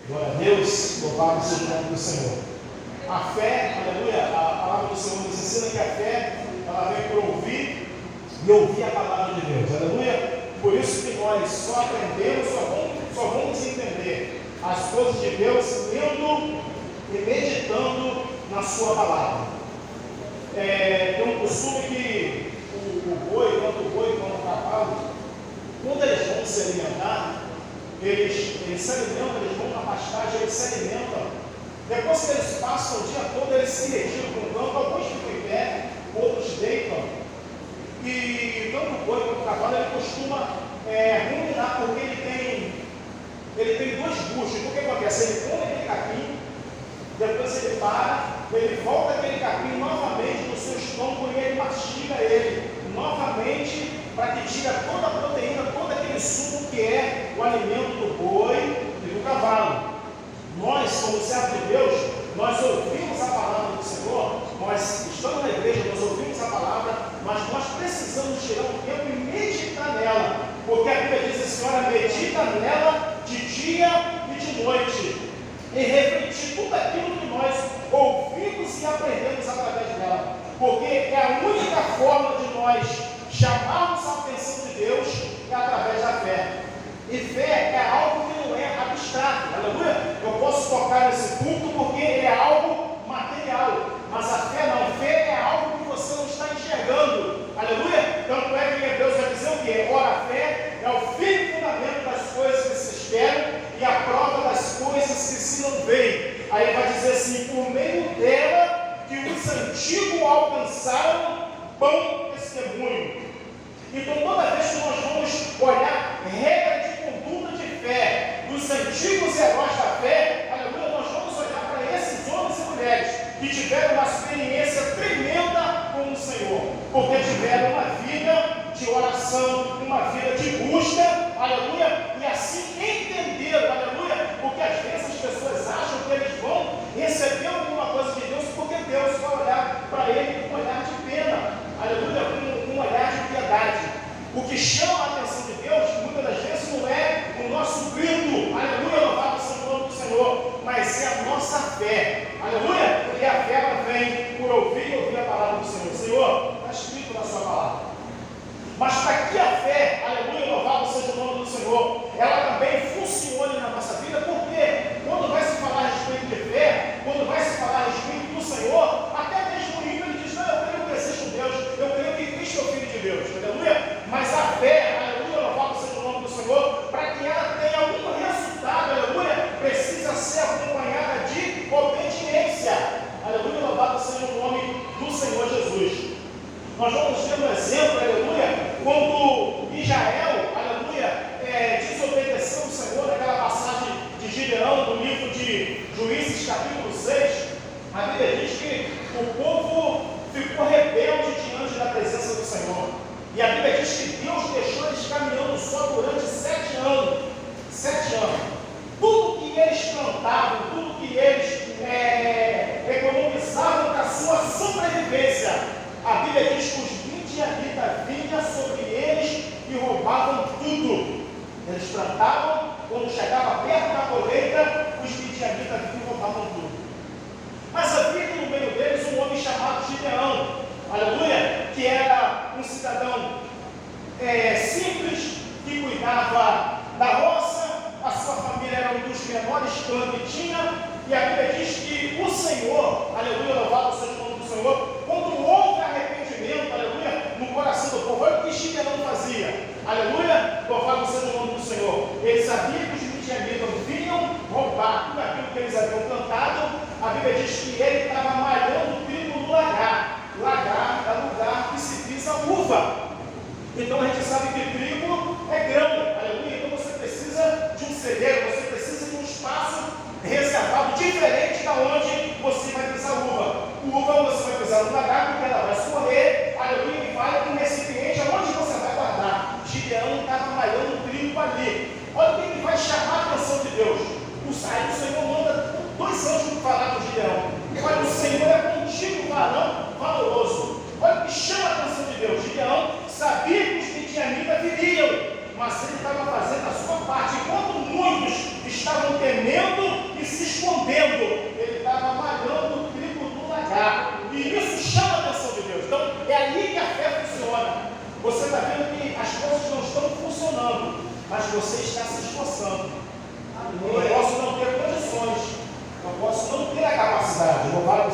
Glória a Deus, louvado seja o nome do Senhor. A fé, aleluia, a palavra do Senhor nos ensina que a fé, ela vem por ouvir e ouvir a palavra de Deus, aleluia. Por isso que nós só aprendemos, só vamos entender as coisas de Deus lendo e meditando na sua palavra. Tem um costume que o boi, quando o cavalo, quando eles vão se alimentar, eles se alimentam, eles vão na pastagem, eles se alimentam. Depois que eles passam o dia todo, eles se retiram para o campo, alguns ficam em pé, outros deitam. E tanto o boi quanto o cavalo, ele costuma ruminar, porque ele tem dois buchos. O que acontece? Ele come aquele capim, depois ele para, ele volta aquele capim novamente no seu estômago e ele mastiga ele novamente, para que tire toda a proteína, todo aquele suco que é o alimento do boi e do cavalo. Nós, como servos de Deus, nós ouvimos a palavra do Senhor, nós estamos na igreja, nós ouvimos a palavra, mas nós precisamos tirar um tempo e meditar nela, porque a Bíblia diz assim: olha, medita nela de dia e de noite, e refletir tudo aquilo que nós ouvimos e aprendemos através dela, porque é a única forma de nós chamarmos a atenção de Deus é através da fé. E fé é algo que não é abstrato, aleluia. Eu posso tocar nesse culto porque é algo material, mas a fé não, fé é algo que você não está enxergando, aleluia. Tanto é que Hebreus vai dizer o quê? Ora, a fé é o firme fundamento das coisas que se esperam e a prova das coisas que se não veem. Aí vai dizer assim: por meio dela que os antigos alcançaram bom testemunho. Então, toda vez que nós vamos olhar regra de conduta de fé dos antigos heróis da fé, aleluia, nós vamos olhar para esses homens e mulheres que tiveram uma experiência tremenda com o Senhor, porque tiveram uma vida de oração, uma vida de busca, aleluia, e assim entenderam, aleluia, porque às vezes as pessoas acham que eles vão receber alguma coisa de Deus, porque Deus vai olhar para ele com um olhar de pena, aleluia, com um olhar de piedade. O que chama a atenção de Deus, muitas das vezes, não é o nosso grito, aleluia, louvado seja o nome do Senhor, mas é a nossa fé, aleluia, porque a fé ela vem por ouvir e ouvir a palavra do Senhor. Senhor, está escrito na sua palavra. Mas para que a fé, aleluia, louvado seja o nome do Senhor, ela também funcione na nossa vida, porque quando vai se falar a respeito de fé, quando vai se falar a respeito do Senhor, até mesmo o ímpio ele diz: não, eu creio que existe um Deus, eu creio que Cristo é o Filho de Deus, aleluia. Mas a fé, aleluia, louvado seja o nome do Senhor, para que ela tenha algum resultado, aleluia, precisa ser acompanhada de obediência, aleluia, louvado seja o nome do Senhor Jesus. Nós vamos ter um exemplo, aleluia, quando Israel, aleluia, desobedeceu o Senhor, naquela passagem de Gideão, no livro de Juízes, capítulo 6, a Bíblia diz que o povo ficou rebelde diante da presença do Senhor. E a Bíblia diz que Deus deixou eles caminhando só durante 7 anos. 7 anos. Tudo que eles plantavam, tudo que eles economizavam para a sua sobrevivência, a Bíblia diz que os midianitas vinham sobre eles e roubavam tudo. Eles plantavam, quando chegava perto da colheita, os midianitas vinham e roubavam tudo. Mas havia no meio deles um homem chamado Gideão, aleluia, que era um cidadão simples, que cuidava da roça, a sua família era um dos menores clãs que tinha, e a Bíblia diz que o Senhor, aleluia, louvado seja o nome do Senhor, quando houve arrependimento, aleluia, no coração do povo, olha o que Gideão fazia, aleluia, louvado seja o nome do Senhor. Ele sabia que os midianitas vinham roubar tudo aquilo que eles haviam plantado. A Bíblia diz que ele estava malhando trigo no lagar. Lagar é lugar que se pisa uva. Então a gente sabe que trigo é grão, aleluia. Então você precisa de um celeiro, você precisa de um espaço reservado diferente da onde você vai pisar uva. Uva você vai pisar no lagar porque ela vai escorrer, aleluia, e vai para um recipiente aonde você vai guardar. Gideão estava malhando trigo ali. Olha o que vai chamar a atenção de Deus. O Senhor manda 2 anjos falar com Gideão. Olha, o Senhor é contigo, varão valoroso. Olha o que chama a atenção de Deus. Gideão sabia que os midianitas viriam, mas ele estava fazendo a sua parte. Enquanto muitos estavam temendo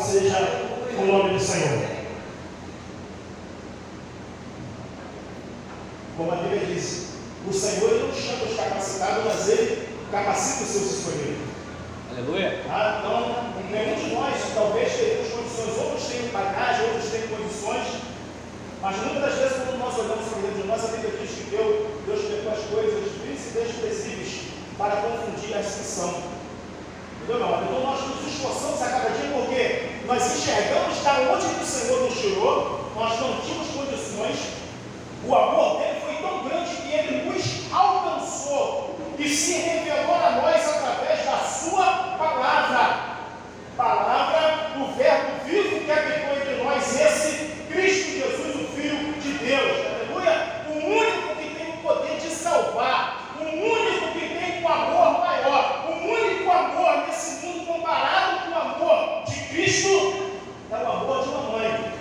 seja o nome do Senhor. Como a Bíblia diz, o Senhor ele não chama os capacitados, mas ele capacita os seus escolhidos. Aleluia. Então, nenhum de nós talvez tenhamos condições, outros têm bagagem, outros têm condições, mas muitas das vezes quando nós olhamos para dentro de nós, a Bíblia diz que Deus criou as coisas vis e desprezíveis para confundir as que são. Entendeu, meu? Então nós nos esforçamos a cada dia porque nós enxergamos da onde o Senhor nos tirou, nós não tínhamos condições, o amor dele foi tão grande que ele nos alcançou e se revelou a nós através da sua palavra. Palavra, o verbo vivo que habitou entre nós, esse Cristo Jesus, o Filho de Deus. Aleluia! O único que tem o poder de salvar, o único que tem um amor maior, o único amor nesse mundo comparado com o amor de Cristo, é o amor de uma mãe.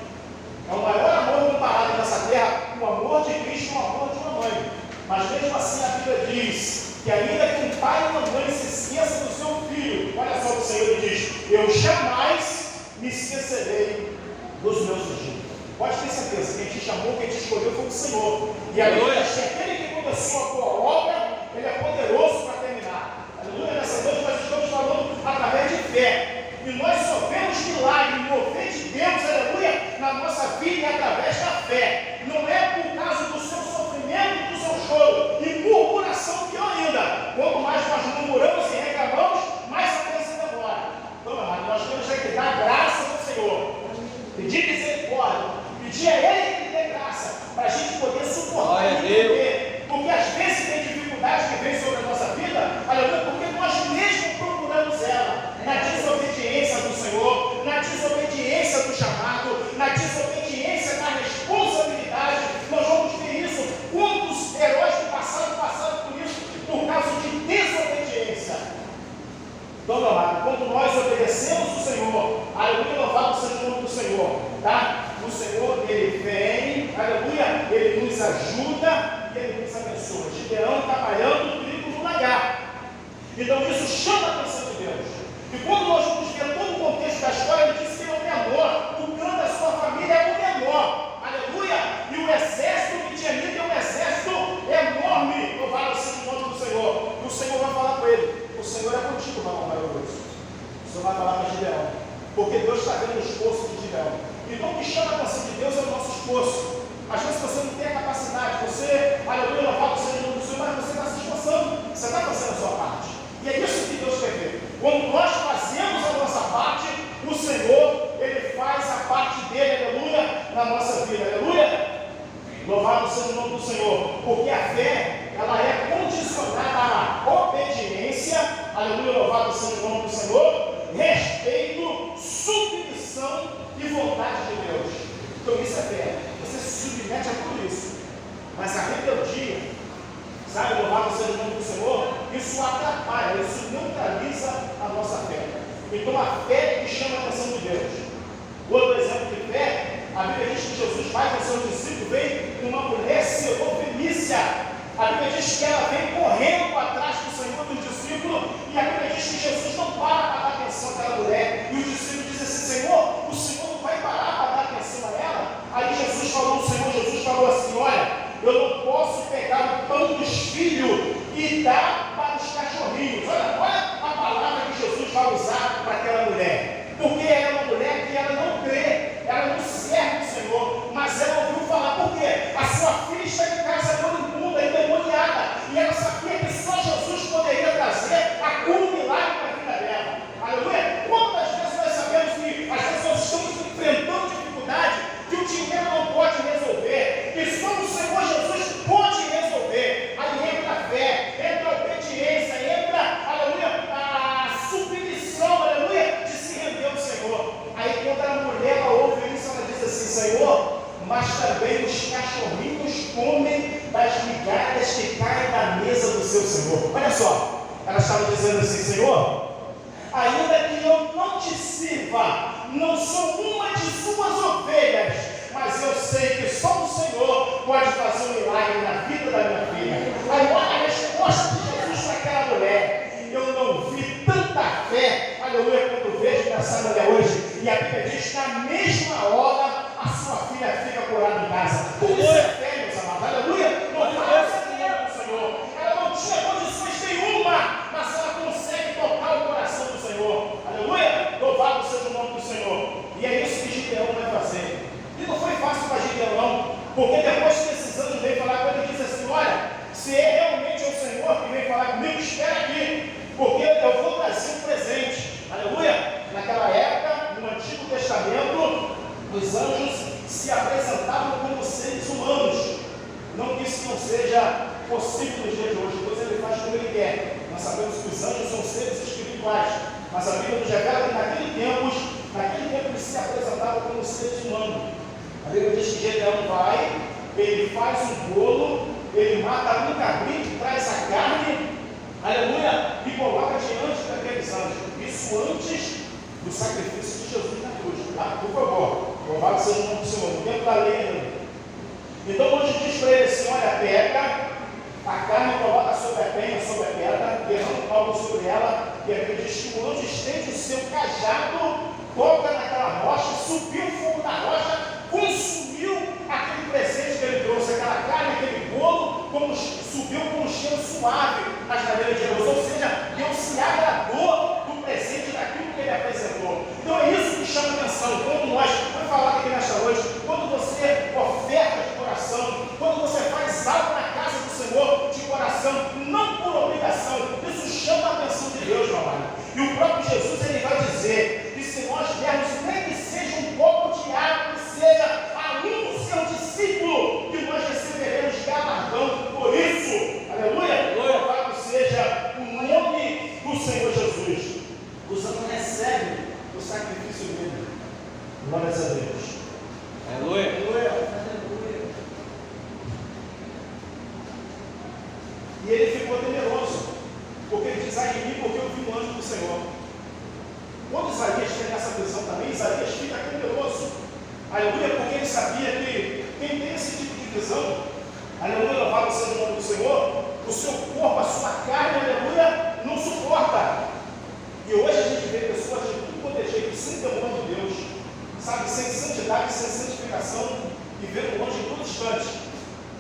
É o maior amor comparado nessa terra, o amor de Cristo, o amor de uma mãe. Mas mesmo assim a Bíblia diz que ainda que um pai e uma mãe se esqueçam do seu filho, olha só o que o Senhor diz: eu jamais me esquecerei dos meus ungidos. Pode ter certeza, quem te chamou, quem te escolheu foi o Senhor. E a Bíblia diz que aquele que começou a boa obra, ele é poderoso para terminar. Aleluia, nessa noite nós estamos falando através de fé. E nós só vemos milagre, mover de Deus, aleluia, na nossa vida e através da fé. Não é por causa do seu sofrimento, do seu choro e murmuração, pior ainda. Quanto mais nós murmuramos e reclamamos, mais a bênção demora. Então, nós temos que dar graça ao Senhor, pedir misericórdia, pedir a Ele que dê graça, para a gente poder suportar e entender. Porque às vezes tem dificuldade que vem sobre a nossa vida, aleluia, porque nós mesmos procuramos ela na desobediência do Senhor, na desobediência do chamado, na desobediência da responsabilidade. Nós vamos ver isso. Quantos heróis do passado passaram por isso por causa de desobediência? Então, meu amado, quando nós obedecemos o Senhor, aleluia, louvado seja o nome do Senhor, tá? O Senhor, Ele vem, aleluia, Ele nos ajuda e Ele nos abençoa. Gideão trabalhando o trigo no lagar. Então isso chama a atenção de Deus. E quando nós vamos ver todo o contexto da história, ele diz que ele é o menor, o clã da sua família é o menor, aleluia, e o exército midianita é um exército enorme, louvado seja o nome do Senhor. E o Senhor vai falar com ele: o Senhor é contigo, varão maravilhoso. O Senhor vai falar para Gideão, porque Deus está vendo o esforço de Gideão. Então o que chama a atenção de Deus é o nosso esforço. Às vezes você não tem a capacidade, você, aleluia, louvado seja o nome do Senhor, mas você está se esforçando, você está fazendo a sua parte. E é isso que Deus quer ver. Quando nós fazemos a nossa parte, o Senhor, Ele faz a parte dele, aleluia, na nossa vida, aleluia. Louvado seja o nome do Senhor, porque a fé, ela é condicionada à obediência, aleluia, louvado seja o nome do Senhor, respeito, submissão e vontade de Deus. Então isso é fé, você se submete a tudo isso, mas a rebeldia, sabe, louvado seja o nome do Senhor, isso atrapalha, isso neutraliza a nossa fé. Então a fé que chama a atenção de Deus. Outro exemplo de fé, a Bíblia diz que Jesus vai com o seu discípulo, vem uma mulher Fenícia. A Bíblia diz que ela vem correndo atrás do Senhor do discípulo, e a Bíblia diz que Jesus não para dar atenção àquela mulher, e o discípulo diz assim: Senhor, o Senhor não vai parar para dar atenção a ela? Aí Jesus falou assim: olha, eu não posso pegar o pão dos filhos e dar para os cachorrinhos. Olha a palavra que Jesus vai usar para aquela mulher. Porque ela é uma mulher que ela não crê, ela não serve o Senhor, mas ela ouviu falar. Por quê? A sua filha está em casa moribunda, endemoniada, e ela sabia que só Jesus poderia trazer a cura, o milagre para a vida dela. Aleluia! Quantas vezes nós sabemos que às vezes nós estamos enfrentando dificuldade que o dinheiro não pode resolver, que só o Senhor Jesus pode resolver. Aí entra a fé, entra a obediência, entra, aleluia, a submissão, aleluia, de se render ao Senhor. Aí quando a mulher ela ouve isso, ela diz assim: Senhor, mas também os cachorrinhos comem das migalhas que caem da mesa do seu Senhor. Olha só, ela estava dizendo assim: Senhor, ainda que eu não te sirva, não sou uma de suas ovelhas, mas eu sei que só o Senhor pode fazer um milagre na vida da minha filha. Aí olha a resposta de Jesus para aquela mulher: eu não vi tanta fé, aleluia, quando vejo dessa mulher hoje. E a Bíblia diz que na mesma hora a sua filha fica curada em casa. Tudo isso é fé, meus amados. Aleluia. Louvado seja o Senhor. Ela não tinha condições nenhuma, mas ela consegue tocar o coração do Senhor. Aleluia. Louvado seja o nome do Senhor. E é isso que Gideão vai fazer. E não foi fácil para Gideão, não. Porque depois que esses anjos veio falar com ele, ele disse assim: olha, se realmente é o Senhor que vem falar comigo, espera aqui, porque eu vou trazer um presente. Aleluia. Naquela época, no Antigo Testamento, os anjos se apresentavam como seres humanos. Não que isso não seja possível nos dias de hoje. Deus ele faz como ele quer. Nós sabemos que os anjos são seres espirituais, mas a Bíblia nos revela que naquele tempo eles se apresentavam como seres humanos. A Bíblia diz que Gideão vai, ele faz um bolo, ele mata um cabrito, traz a carne, aleluia, e coloca diante daqueles anjos. Isso antes do sacrifício de Jesus na cruz, tá? Por favor, louvado seja o nome do Senhor, no tempo da lei. Então o anjo diz para ele assim: olha, pega a carne, coloca sobre a penha, sobre a pedra, derrama algo sobre ela, e a Bíblia diz que o anjo estende o seu cajado, toca naquela rocha, subiu o fogo da rocha, consumiu aquele presente que ele trouxe, aquela carne, aquele bolo, subiu com um cheiro suave nas cadeiras de Deus, ou seja, Deus se agradou do presente daquilo que ele apresentou. Então é isso que chama atenção. Quando nós, vamos falar aqui nesta noite, quando você oferta de coração, quando você faz algo na casa do Senhor de coração, não por obrigação, isso chama a atenção de Deus, meu amado. E o próprio Jesus ele vai dizer que se nós dermos nem que seja um pouco de água, que seja aluno do seu discípulo, que nós receberemos galardão por isso. Aleluia! Louvado seja o nome do Senhor Jesus. Os anjos recebem o sacrifício dele. Glórias a Deus. Aleluia! Aleluia! E ele ficou temeroso, porque ele diz: ai de mim, porque eu vi um anjo do Senhor. Quando Isaías tem essa visão também, Isaías fica temeroso. Aleluia, porque ele sabia que quem tem esse tipo de visão, aleluia, louvado seja o nome do Senhor, o seu corpo, a sua carne, aleluia, não suporta. E hoje a gente vê pessoas de tudo quanto é jeito, sem temor de Deus, sabe, sem santidade, sem santificação, e vendo longe em todo instante.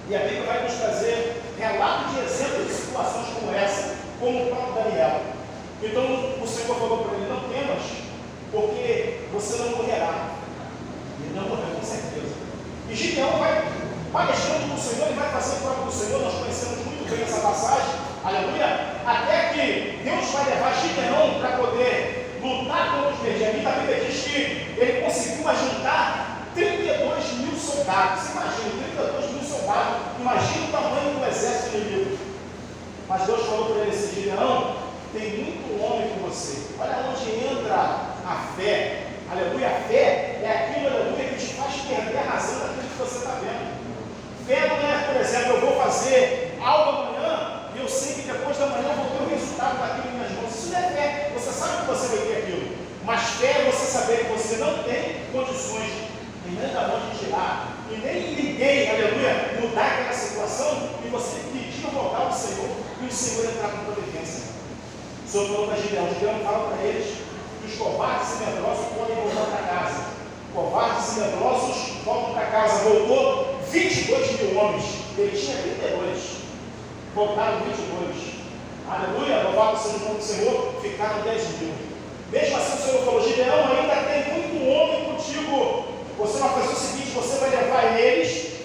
E a Bíblia vai nos trazer relatos de exemplos de situações como essa, como o próprio Daniel. Então o Senhor falou para ele: não temas, porque você não morrerá. Ele não morreu, com certeza. E Gideão vai palestrando com o Senhor, ele vai fazer prova do Senhor. Nós conhecemos muito bem essa passagem, aleluia, até que Deus vai levar Gideão para poder lutar contra os medianitas. A Bíblia diz que ele conseguiu ajuntar 32 mil soldados. Você imagina, 32 mil soldados, imagina o tamanho do exército inimigo. Mas Deus falou para ele assim: Gideão, tem muito homem com você. Olha onde entra a fé. Aleluia, a fé é aquilo, aleluia, que te faz perder a razão daquilo que você está vendo. Fé não é, por exemplo, eu vou fazer algo amanhã e eu sei que depois da manhã eu vou ter o resultado daquilo em minhas mãos. Isso não é fé, você sabe que você vai ter aquilo. Mas fé é você saber que você não tem condições nem da mão de tirar, e nem ninguém, aleluia, mudar aquela situação, e você pedir o vocal do Senhor, e o Senhor entrar com providência. O Senhor falou para Gideão, Gideão fala para eles que os covardes e medrosos podem voltar para casa. Covardes e medrosos voltam para casa. Voltou 22 mil homens, ele tinha 32, voltaram 22. Aleluia, louvado seja o nome do Senhor, ficaram 10 mil. Mesmo assim o Senhor falou: Gideão, ainda tem muito homem contigo. Você vai fazer o seguinte: você vai levar eles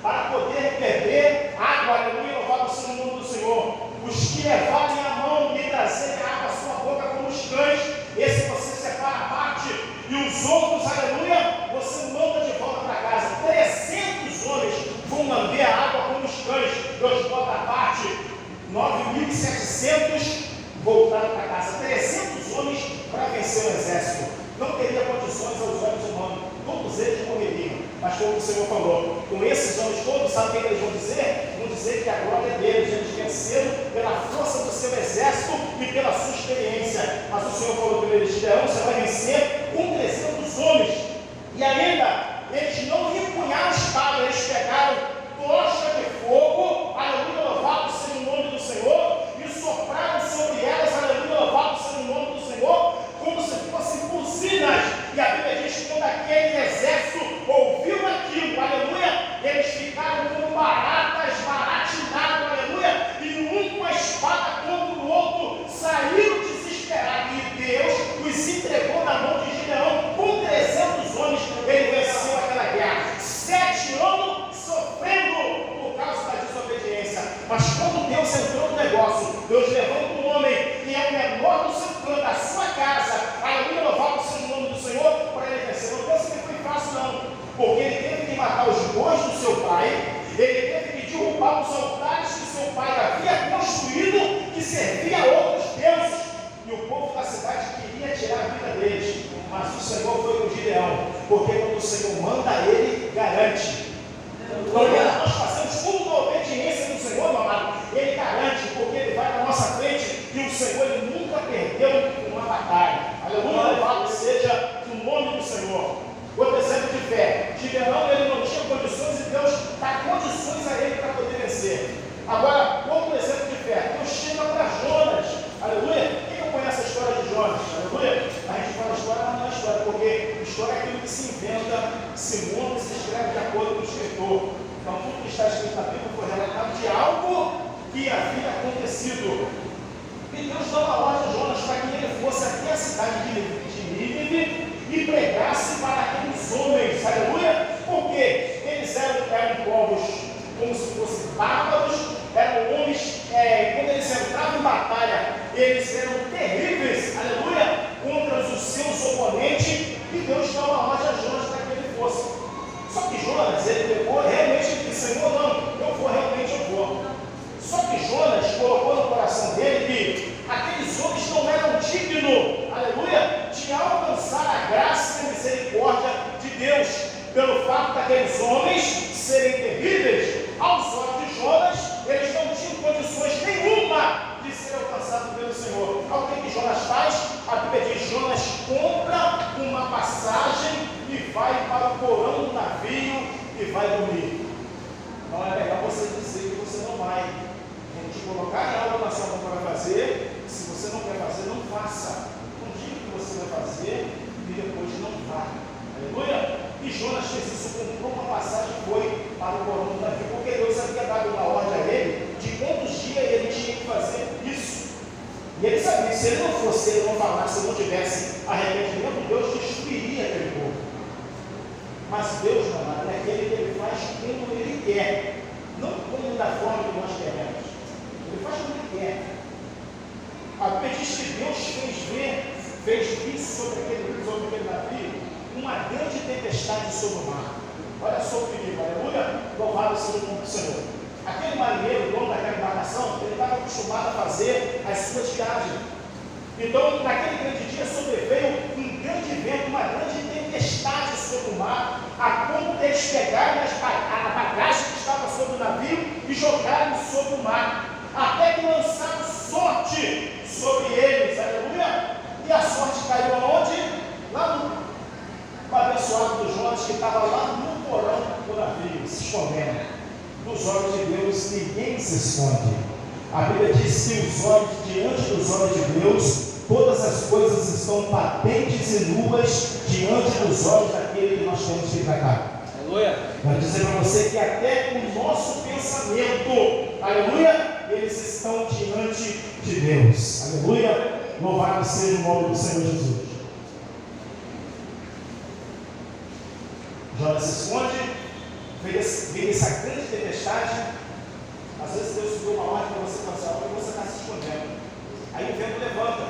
para poder beber água. Aleluia, louvado seja o nome do Senhor. Os que levarem a mão e trazerem água à sua boca como os cães, esse você separa a parte, e os outros, aleluia, você manda de volta para casa. 300 homens vão lamber a água como os cães, Deus bota a parte. 9.700 voltaram para casa. 300 homens para vencer o exército. Não teria condições aos olhos humanos, todos eles morreriam. Mas como o Senhor falou, com esses homens todos, sabe o que eles vão dizer? Vão dizer que a glória é deles, eles venceram pela força do seu exército e pela sua experiência. Mas o Senhor falou para eles: Gideão, você vai vencer com 300 homens. E ainda, eles não empunharam espada, eles pegaram tocha de fogo, aleluia, louvado seja o nome do Senhor, e sopraram sobre elas, aleluia, louvado seja o nome do Senhor, como se fossem adversidade queria tirar a vida deles, mas o Senhor foi com Gideão, porque quando o Senhor manda, Ele garante. Então, nós fazemos tudo na obediência do Senhor, meu amado. Ele garante, porque Ele vai na nossa frente e o Senhor Ele nunca perdeu uma batalha. Aleluia, louvado seja o nome do Senhor. Outro exemplo de fé: Gideão, ele não tinha condições e Deus dá condições a ele para poder vencer. Agora, outro exemplo de fé: Deus chega para Jonas. Aleluia. Quem conhece a história de Jonas? Aleluia. A gente fala história, mas não é história, porque história é aquilo que se inventa, se monta e se escreve de acordo com o escritor. Então, tudo que está escrito na Bíblia foi relatado de algo que havia acontecido. E Deus dá uma ordem a Jonas para que ele fosse até a cidade de Nínive e pregasse para aqueles homens. Aleluia. Porque eles eram povos como se fossem bárbaros, eram homens, quando eles entravam em batalha, eles eram terríveis, aleluia, contra os seus oponentes, e Deus dá uma ordem a Jonas para que ele fosse. Só que Jonas, ele pegou, realmente ele disse: Senhor, não, eu vou, realmente eu vou. Só que Jonas colocou no coração dele que aqueles homens não eram dignos, aleluia, de alcançar a graça e a misericórdia de Deus, pelo fato daqueles homens serem terríveis. Aos olhos de Jonas, eles não tinham condições nenhuma de ser alcançados pelo Senhor. Então, o que Jonas faz? A Bíblia diz: Jonas compra uma passagem e vai para o porão do navio e vai dormir. Não é legal você dizer que você não vai. Vão te colocar em algo na sua mão para fazer. Se você não quer fazer, não faça. Não diga que você vai fazer e depois não vá. Aleluia. E Jonas fez isso, comprou uma passagem e foi para o porão do navio, porque Deus havia dado uma ordem a ele de quantos dias ele tinha que fazer isso. E ele sabia que se ele não fosse, se ele não falasse, se não tivesse arrependimento, Deus destruiria aquele povo. Mas Deus, meu amado, é aquele que ele faz como ele quer, não como da forma que nós queremos. Ele faz como ele quer. A Bíblia diz que Deus fez vir sobre aquele navio uma grande tempestade sobre o mar. Olha só o perigo, aleluia, louvado seja o nome do Senhor. Aquele marinheiro, dono daquela embarcação, ele estava acostumado a fazer as suas viagens. Então, naquele grande dia, sobreveio um grande vento, uma grande tempestade sobre o mar, a ponto deles pegarem a bagagem que estava sobre o navio e jogarem sobre o mar, até que lançaram sorte sobre eles, aleluia, e a sorte caiu aonde? Lá no abençoado do Jonas, que estava lá no porão do navio, se escondendo. Dos olhos de Deus ninguém se esconde. A Bíblia diz que diante dos olhos de Deus, todas as coisas estão patentes e nuas diante dos olhos daquele que nós temos que tratar. Aleluia. Quero dizer para você que até o nosso pensamento, aleluia, eles estão diante de Deus. Aleluia. Louvado seja o nome do Senhor Jesus. Jonas se esconde, vem essa grande tempestade. Às vezes Deus deu uma ordem para você passar, e você está se escondendo. Aí o vento levanta.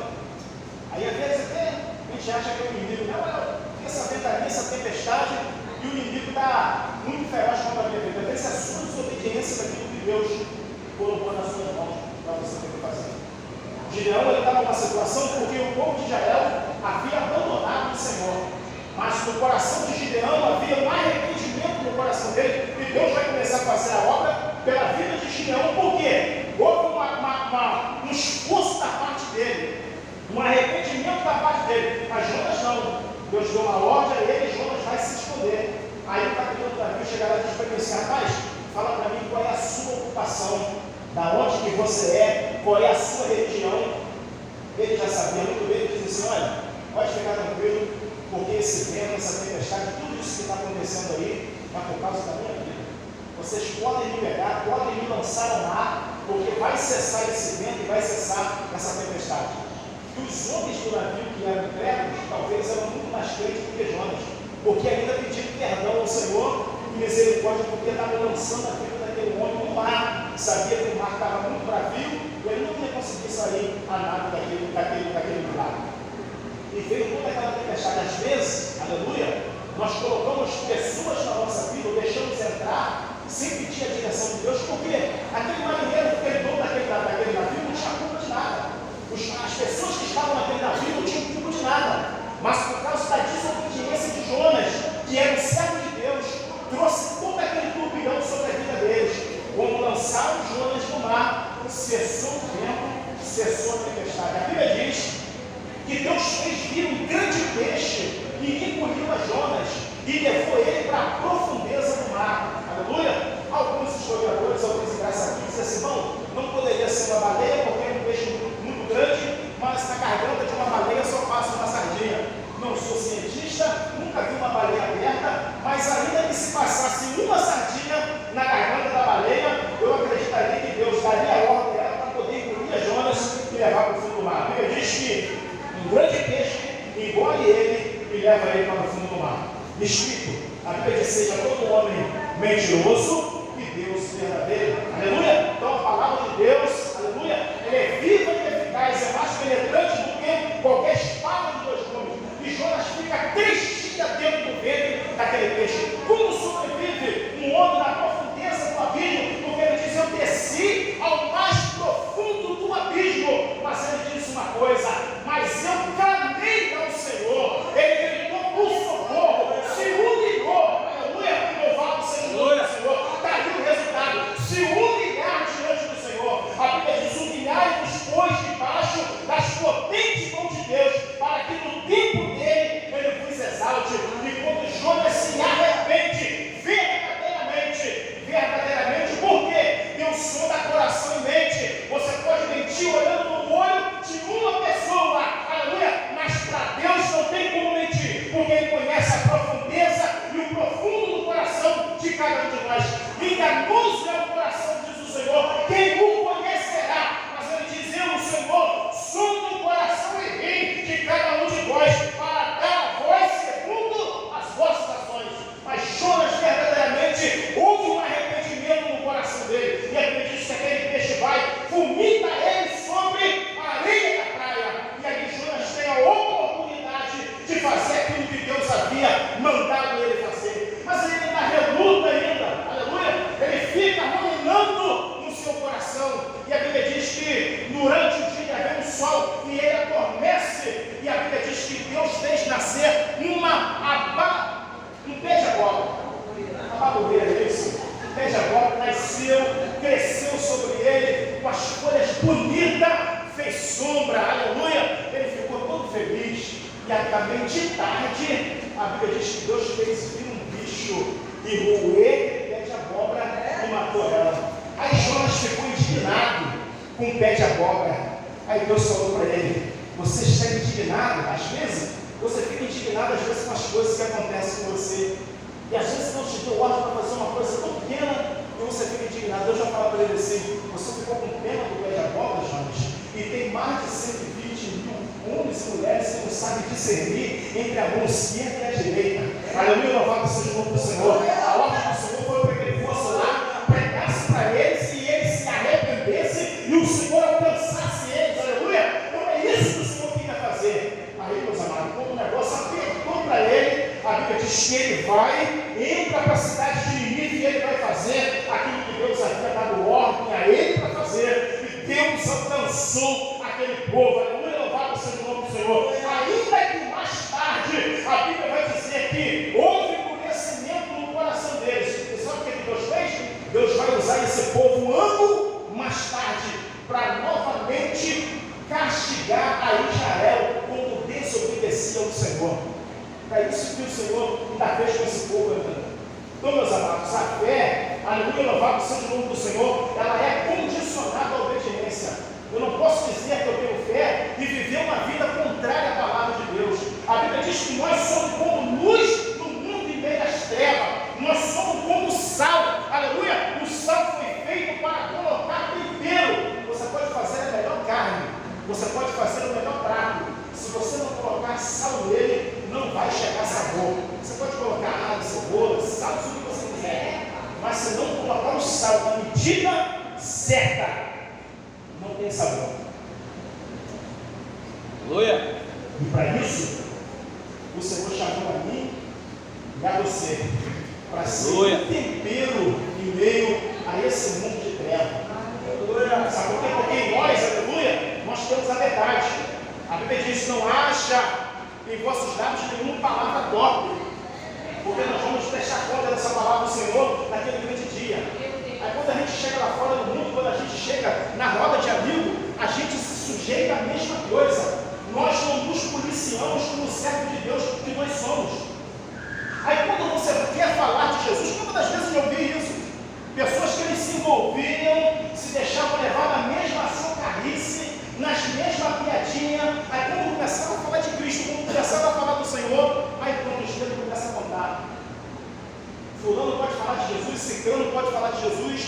Aí às vezes até a gente acha que é o inimigo. Não, essa ventania, essa tempestade, e o inimigo está muito feroz contra a minha vida. Às vezes é a sua desobediência daquilo que Deus colocou na sua mão para você ter que fazer. Gideão estava numa situação porque o povo de Israel havia abandonado o Senhor. Mas no coração de Gideão havia um arrependimento no coração dele, e Deus vai começar a fazer a obra pela vida de Gideão. Por quê? Houve um esforço da parte dele, um arrependimento da parte dele. Mas Jonas não. Deus deu uma ordem a ele, e Jonas vai se esconder. Aí o capitão do navio chegará e diz para ele assim: rapaz, fala para mim qual é a sua ocupação, da onde que você é, qual é a sua religião. Ele já sabia muito bem, ele disse assim: olha, pode ficar tranquilo, porque esse vento, essa tempestade, tudo isso que está acontecendo aí, é por causa da minha vida. Vocês podem me pegar, podem me lançar ao mar, porque vai cessar esse vento e vai cessar essa tempestade. E os homens do navio que eram incrédulos, talvez eram muito mais crentes do que Jonas, porque ainda pediram perdão ao Senhor e misericórdia, porque estava lançando a vida daquele homem no mar. Sabia que o mar estava muito bravio e ele não ia conseguir sair a nada daquele lugar. E veio toda aquela tempestade. Às vezes, aleluia, nós colocamos pessoas na nossa vida, ou deixamos entrar, sem pedir a direção de Deus, porque aquele marinheiro, aquele dono daquele navio, não tinha culpa de nada. As pessoas que estavam naquele navio não tinham culpa de nada, mas por causa da desobediência de Jonas, que era o servo de Deus, trouxe todo aquele turbilhão sobre a vida deles. Quando lançaram Jonas no mar, cessou o vento, cessou a tempestade. A Bíblia diz que Deus fez vir um grande peixe e engoliu a Jonas e levou ele para a profundeza do mar. Aleluia! Alguns historiadores, alguns engraçadinhos, dizem assim: bom, não poderia ser uma baleia porque é um peixe muito grande, mas na garganta de uma baleia só passa uma sardinha. Não sou cientista, nunca vi uma baleia aberta, mas ainda que se passasse uma sardinha na garganta da baleia, eu acreditaria que Deus daria a ordem a ela para poder engolir a Jonas e levar para o fundo do mar. A Bíblia diz que um grande peixe engole ele e leva ele para o fundo do mar. Escrito, a Bíblia diz: seja todo homem mentiroso e Deus verdadeiro. Aleluia! Então a palavra de Deus, aleluia, ela é viva e eficaz, é mais penetrante do que qualquer espada de dois gumes. E Jonas fica 3 dias dentro do ventre daquele peixe. Como sobrevive um homem na profundeza do abismo? Porque ele diz: eu desci ao mais profundo do abismo. Mas ele diz uma coisa: mas eu clamei ao Senhor. Ele gritou por socorro, se humilhou. Aleluia! Louvado seja o nome do Senhor. Está aí o resultado: se humilhar diante do Senhor. A Bíblia diz: humilhai-vos, pois, debaixo das potentes mãos de Deus, para que no tempo dele ele vos exalte. E quando Jonas se arrepende verdadeiramente, porque Deus sonda coração e mente. Você pode mentir olhando no olho de uma pessoa, aleluia, mas para Deus não tem como mentir, porque Ele conhece a profundeza e o profundo do coração de cada um de nós. Enganoso é o coração, diz o Senhor, quem o conhecerá? Mas Ele diz: eu, o Senhor, sondo o coração e rim de cada um de vós, para dar a voz segundo as vossas ações. Mas Jonas verdadeiramente houve um arrependimento no coração dele, e a Bíblia diz que aquele peixe vai, vomita ele sobre a areia da praia, e aí Jonas tem a oportunidade de fazer aquilo que Deus havia mandado ele fazer. Mas ele ainda reluta aleluia, ele fica ruminando no seu coração, e a Bíblia diz que durante o dia vem o sol e ele adormece, e a Bíblia diz que Deus fez nascer um pé de abóbora. Ababoreira, é isso? Um pé de abóbora nasceu, cresceu sobre ele, com as folhas bonitas, fez sombra, aleluia. Ele ficou todo feliz, e também de tarde, a Bíblia diz que Deus fez vir um bicho e roer o pé de abóbora e matou ela. Aí Jonas ficou indignado com o pé de abóbora. Aí Deus falou para ele: você está indignado? Às vezes, você fica indignado com as coisas que acontecem com você. E às vezes Deus te deu ordem para fazer uma coisa tão pequena e você fica indignado. Deus já fala para ele assim: você ficou com pena do pé de abóbora, Jonas? E tem mais de 120 mil homens e mulheres que não sabem discernir entre a mão esquerda e a direita. Aleluia, louvado seja o nome do Senhor. A ordem do Senhor foi para que ele fosse lá, pregasse para eles e eles se arrependessem e o Senhor alcançasse eles. Aleluia. Então é isso que o Senhor queria fazer. Aí, meus amados, quando o negócio apertou para ele, a Bíblia diz que ele vai, entra para a cidade de Nínive e ele vai fazer aquilo que Deus havia dado ordem a ele para fazer. E Deus alcançou aquele povo. Aleluia, louvado seja o nome do Senhor. Ainda que mais tarde a Bíblia vai dizer que houve endurecimento no coração deles. E sabe o que Deus fez? Deus vai usar esse povo um ano mais tarde para novamente castigar a Israel quando desobedecia ao Senhor. É isso que o Senhor ainda fez com esse povo. Então, meus amados, a fé, aleluia, louvado seja o nome do Senhor, ela é condicionada à obediência. Eu não posso dizer que eu tenho fé e viver uma vida contrária à palavra de Deus. A Bíblia diz que nós somos como luz no mundo em meio às trevas. Nós somos como sal. Aleluia! O sal foi feito para colocar tempero. Você pode fazer a melhor carne, você pode fazer o melhor prato. Se você não colocar sal nele, não vai chegar sabor. Você pode colocar alho, cebola, sal, tudo que você quiser. Mas se não colocar o sal na medida certa, não tem sabor. Aleluia. E para isso, o Senhor chamou a mim e a você para ser um tempero em meio a esse mundo de trevas. Sabe por quê? Porque nós, aleluia, nós temos a verdade. A Bíblia diz: não acha em vossos lábios nenhuma palavra torpe, porque nós vamos prestar conta dessa palavra do Senhor naquele grande dia. Aí quando a gente chega lá fora do mundo, quando a gente chega na roda de amigo, a gente se sujeita à mesma coisa. Nós não nos policiamos como servo de Deus que nós somos. Aí quando você quer falar de Jesus, quantas vezes eu ouvi isso? Pessoas que eles se envolviam, se deixavam levar na mesma socarrice, nas mesmas piadinhas. Aí quando começavam a falar de Cristo, quando começavam a falar do Senhor, aí quando os dedos começam a contar. Fulano pode falar de Jesus, Ciclano pode falar de Jesus,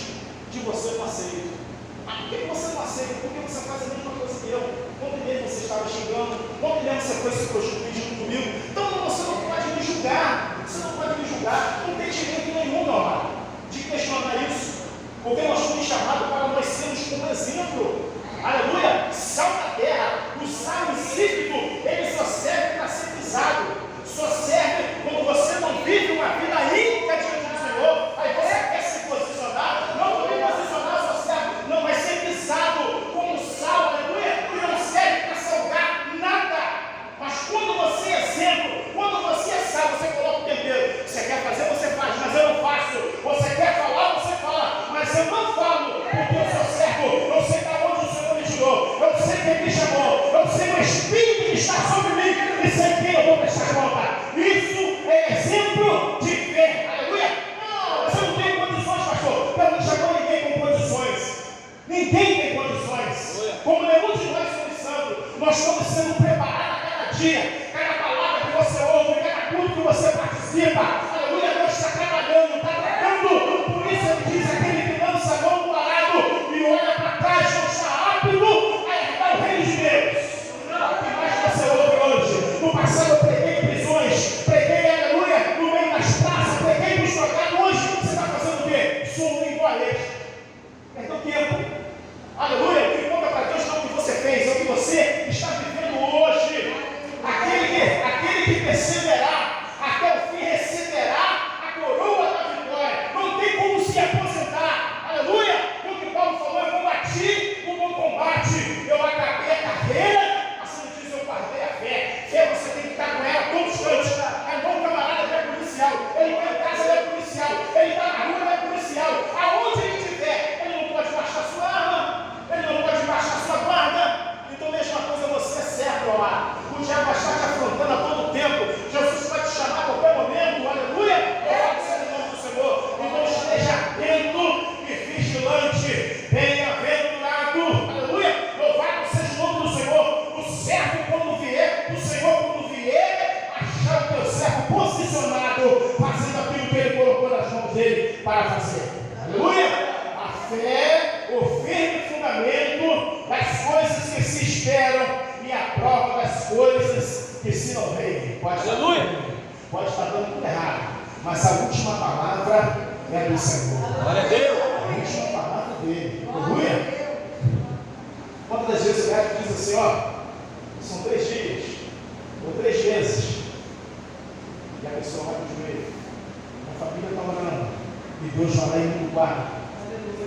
de você não aceito. Ah, por que você não aceita? Porque você faz a mesma coisa que eu. Ontem mesmo você estava xingando, ontem mesmo você foi se prostituir junto comigo. Então você não pode me julgar, você não pode me julgar, não tem direito nenhum, meu amado, de questionar isso, porque nós fomos chamados para nós sermos como exemplo. Aleluia! Sal da terra, o sal insípido, ele só serve para ser pisado, só serve quando você não vive uma vida ímpia diante do Senhor. Aí você quer se posicionar, não vai posicionar, só serve, não vai ser pisado como sal, aleluia, e não serve para salgar nada. Mas quando você é exemplo, quando você é sal, você coloca o tempero. Você quer fazer, você faz, mas eu não faço. Você quer falar, você fala, mas eu não falo, porque eu sou servo, eu sei de onde o Senhor me tirou, eu sei quem me chamou, eu sei o Espírito que está sobre mim, e sei quem eu vou prestar conta. Isso é exemplo de fé, aleluia. Não, você não tem condições, pastor, eu não chamou ninguém com condições. Ninguém tem condições. Como nenhum de nós somos santos, nós estamos sendo preparados a cada dia, cada palavra que você ouve, cada culto que você participa. Aleluia, Deus está trabalhando, está tratando. Por isso ele diz: aquele que lança a mão do arado e olha para trás, não está apto a herdar o reino de Deus. O que mais você ouve hoje? No passado eu preguei em prisões, preguei, aleluia, no meio das praças, preguei nos trocados. Hoje você está fazendo o quê? Som em boalete. Perdeu tempo. Aleluia, o que conta para Deus não é o que você fez, é o que você está vivendo hoje. Aquele que perseverar até o fim receberá a coroa da vitória. Não tem como se aposentar. Aleluia, o que Paulo falou: eu combati o bom combate, eu acabei a carreira, assim diz, eu guardei a fé. Fé você tem que estar com ela todo instante. É bom camarada que é policial, ele está em casa, ele é policial, ele está na rua, ele é policial. Aonde ele estiver, ele não pode baixar sua arma, ele não pode baixar sua guarda. Então, mesma coisa, você é servo lá. O diabo vai estar te afrontando a todo tempo. Jesus vai te chamar a qualquer momento. Aleluia! Louvado seja o nome do Senhor. Então, esteja atento e vigilante. Bem-aventurado. Aleluia! Louvado seja o nome do Senhor. O servo, quando vier, o Senhor, quando vier, achar o teu servo posicionado, fazendo aquilo que ele colocou nas mãos dele para fazer. Aleluia! A fé, o firme fundamento das coisas que se esperam e a prova das coisas que se não veem. Pode estar dando tudo errado, mas a última palavra é do Senhor. Glória a Deus. A última palavra dele. Aleluia. Quantas vezes o médico diz assim: ó, são 3 dias ou 3 meses, e a pessoa vai para o joelho, a família está orando e Deus vai lá e não guarda.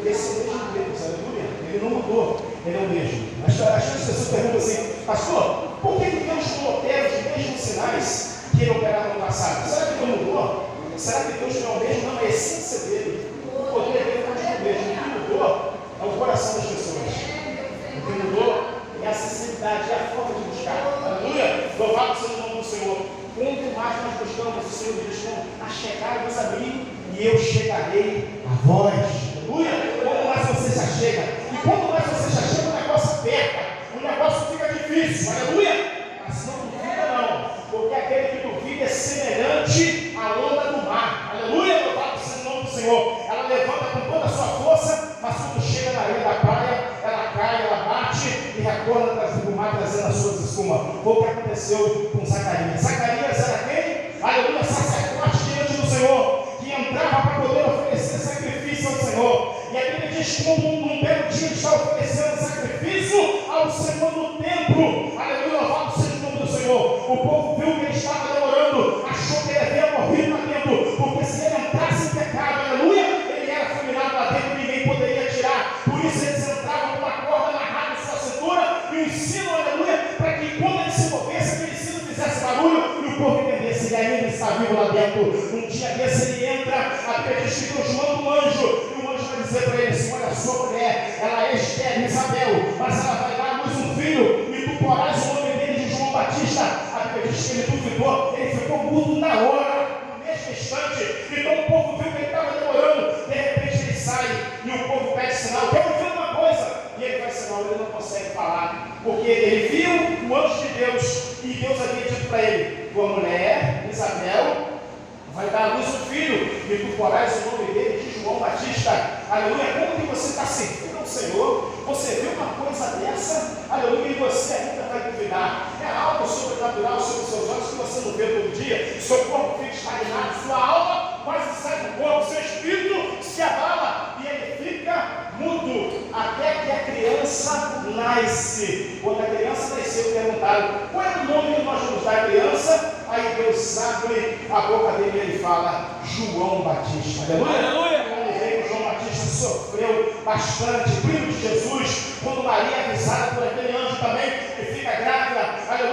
Esse é o mesmo Deus, aleluia. Ele não mudou, ele é o mesmo. As pessoas perguntam assim: pastor, por que Deus não opera os mesmos sinais que ele operava no passado? Será que Deus mudou? Será que Deus não é o mesmo? Não, é a essência dele. O poder dele continua o mesmo. O que mudou é o coração das pessoas. O que mudou é a sinceridade, é a forma de buscar. Aleluia. Louvado seja o nome do Senhor. Quanto mais nós buscamos, o Senhor diz: achegai-vos a mim e eu chegarei a vós. Aleluia. Quanto mais você já chega, e quanto mais você já chega, o negócio aperta, o negócio fica difícil. Aleluia. Mas não duvida não, porque aquele que duvida é semelhante à onda do mar. Aleluia. Louvado seja o nome do Senhor. Ela levanta com toda a sua força, mas quando chega na areia da praia, ela cai, ela bate e retorna do mar trazendo as suas espumas. Foi o que aconteceu com Zacarias. Zacarias era quem? Aleluia, sacerdote diante do Senhor, que entrava para poder oferecer sacrifício ao Senhor. E a Bíblia diz que num belo dia ele está oferecendo sacrifício ao Senhor no templo. Aleluia, louvado seja o nome do Senhor. O povo viu que ele estava demorando, achou que ele havia morrido lá dentro, porque se ele entrasse em pecado, aleluia, ele era fulminado lá dentro e ninguém poderia tirar. Por isso eles entravam com uma corda amarrada em sua cintura e em cima está vivo lá dentro. Um dia desse ele entra, a Bíblia diz que tem o João do anjo, e o anjo vai dizer para ele assim: olha, a sua mulher, ela é estéril, Isabel, mas ela vai dar à luz um filho, e tu porás o nome dele de João Batista. A Bíblia diz que ele duvidou, ele ficou mudo na hora, no mesmo instante. Então o povo viu que ele estava demorando, de repente ele sai, e o povo pede sinal, quer ouvir uma coisa, e ele faz sinal, ele não consegue falar, porque ele viu o anjo de Deus, e Deus havia dito para ele: tua mulher, Isabel, vai dar à luz um filho, e tu porás o nome dele de João Batista. Aleluia. Como que você está servindo ao Senhor? Você viu uma coisa dessa? Aleluia. E você ainda vai duvidar. É algo sobrenatural sobre os seus olhos que você não vê todo dia. Seu corpo fica estagnado, sua alma quase sai do corpo, seu espírito se abala e ele fica mudo até que a criança nasce. Quando a criança nasceu, perguntaram: qual é o nome que nós vamos dar à criança? Aí Deus abre a boca dele e ele fala: João Batista. Aleluia. Aleluia. Quando veio João Batista, sofreu bastante, primo de Jesus. Quando Maria é avisada por aquele anjo também, que fica grávida, aleluia,